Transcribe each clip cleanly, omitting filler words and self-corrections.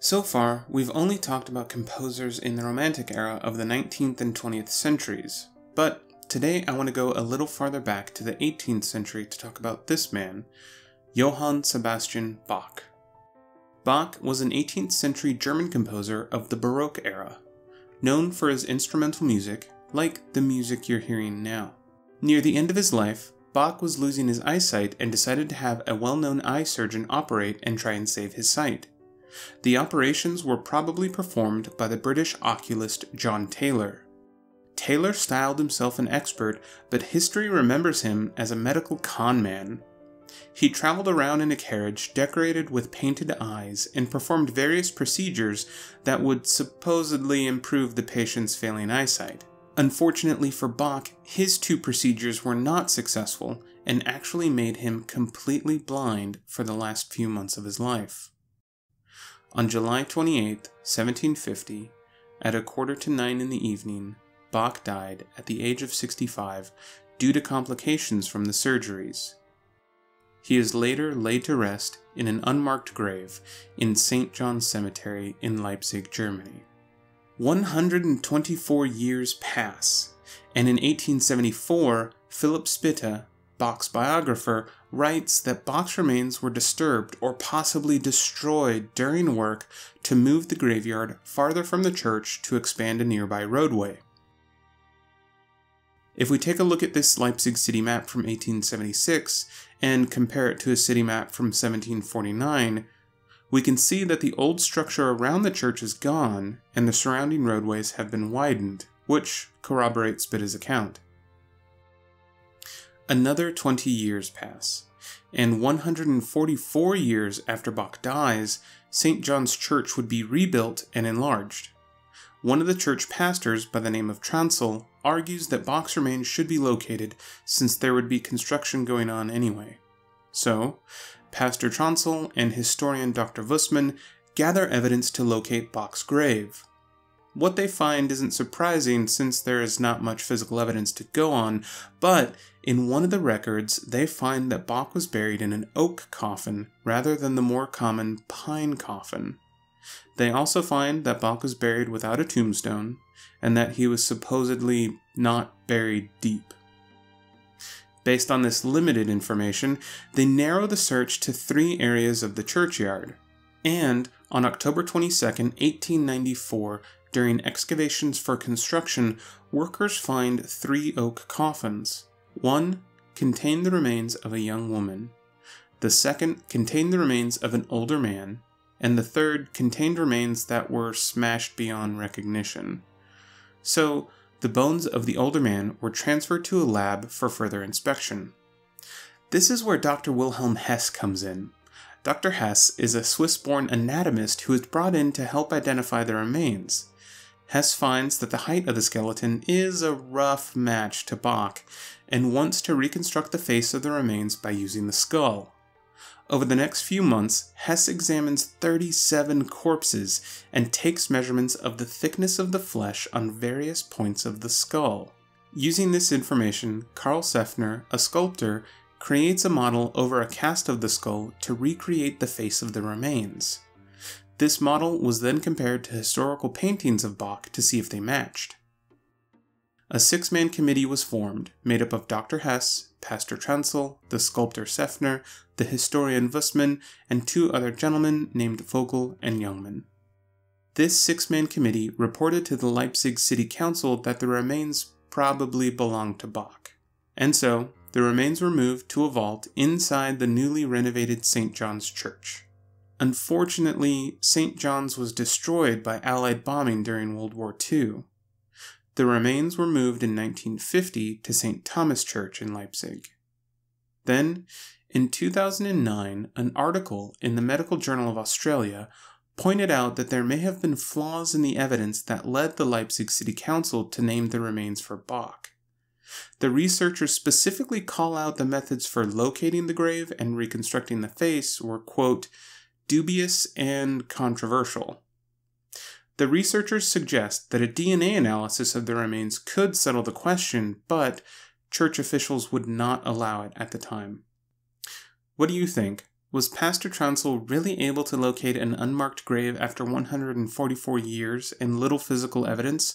So far, we've only talked about composers in the Romantic era of the 19th and 20th centuries, but today I want to go a little farther back to the 18th century to talk about this man, Johann Sebastian Bach. Bach was an 18th century German composer of the Baroque era, known for his instrumental music, like the music you're hearing now. Near the end of his life, Bach was losing his eyesight and decided to have a well-known eye surgeon operate and try and save his sight. The operations were probably performed by the British oculist John Taylor. Taylor styled himself an expert, but history remembers him as a medical con man. He traveled around in a carriage decorated with painted eyes and performed various procedures that would supposedly improve the patient's failing eyesight. Unfortunately for Bach, his two procedures were not successful and actually made him completely blind for the last few months of his life. On July 28, 1750, at 8:45 in the evening, Bach died at the age of 65 due to complications from the surgeries. He is later laid to rest in an unmarked grave in St. John's Cemetery in Leipzig, Germany. 124 years pass, and in 1874, Philip Spitta, Bach's biographer, writes that Bach's remains were disturbed or possibly destroyed during work to move the graveyard farther from the church to expand a nearby roadway. If we take a look at this Leipzig city map from 1876 and compare it to a city map from 1749, we can see that the old structure around the church is gone and the surrounding roadways have been widened, which corroborates Spitta's account. Another 20 years pass, and 144 years after Bach dies, St. John's Church would be rebuilt and enlarged. One of the church pastors, by the name of Transl, argues that Bach's remains should be located since there would be construction going on anyway. So, Pastor Transl and historian Dr. Wussmann gather evidence to locate Bach's grave. What they find isn't surprising since there is not much physical evidence to go on, but in one of the records they find that Bach was buried in an oak coffin rather than the more common pine coffin. They also find that Bach was buried without a tombstone, and that he was supposedly not buried deep. Based on this limited information, they narrow the search to 3 areas of the churchyard, and on October 22, 1894, during excavations for construction, workers find 3 oak coffins. One contained the remains of a young woman, the second contained the remains of an older man, and the third contained remains that were smashed beyond recognition. So, the bones of the older man were transferred to a lab for further inspection. This is where Dr. Wilhelm Hess comes in. Dr. Hess is a Swiss-born anatomist who is brought in to help identify the remains. Hess finds that the height of the skeleton is a rough match to Bach, and wants to reconstruct the face of the remains by using the skull. Over the next few months, Hess examines 37 corpses and takes measurements of the thickness of the flesh on various points of the skull. Using this information, Karl Seffner, a sculptor, creates a model over a cast of the skull to recreate the face of the remains. This model was then compared to historical paintings of Bach to see if they matched. A 6-man committee was formed, made up of Dr. Hess, Pastor Transl, the sculptor Seffner, the historian Wussmann, and 2 other gentlemen named Vogel and Jungmann. This 6-man committee reported to the Leipzig City Council that the remains probably belonged to Bach, and so the remains were moved to a vault inside the newly renovated St. John's Church. Unfortunately, St. John's was destroyed by Allied bombing during World War II. The remains were moved in 1950 to St. Thomas Church in Leipzig. Then, in 2009, an article in the Medical Journal of Australia pointed out that there may have been flaws in the evidence that led the Leipzig City Council to name the remains for Bach. The researchers specifically call out the methods for locating the grave and reconstructing the face were, quote, dubious and controversial. The researchers suggest that a DNA analysis of the remains could settle the question, but church officials would not allow it at the time. What do you think? Was Pastor Trounsel really able to locate an unmarked grave after 144 years and little physical evidence,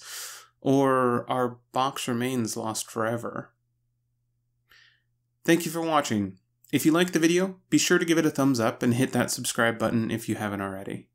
or are Bach's remains lost forever? Thank you for watching. If you liked the video, be sure to give it a thumbs up and hit that subscribe button if you haven't already.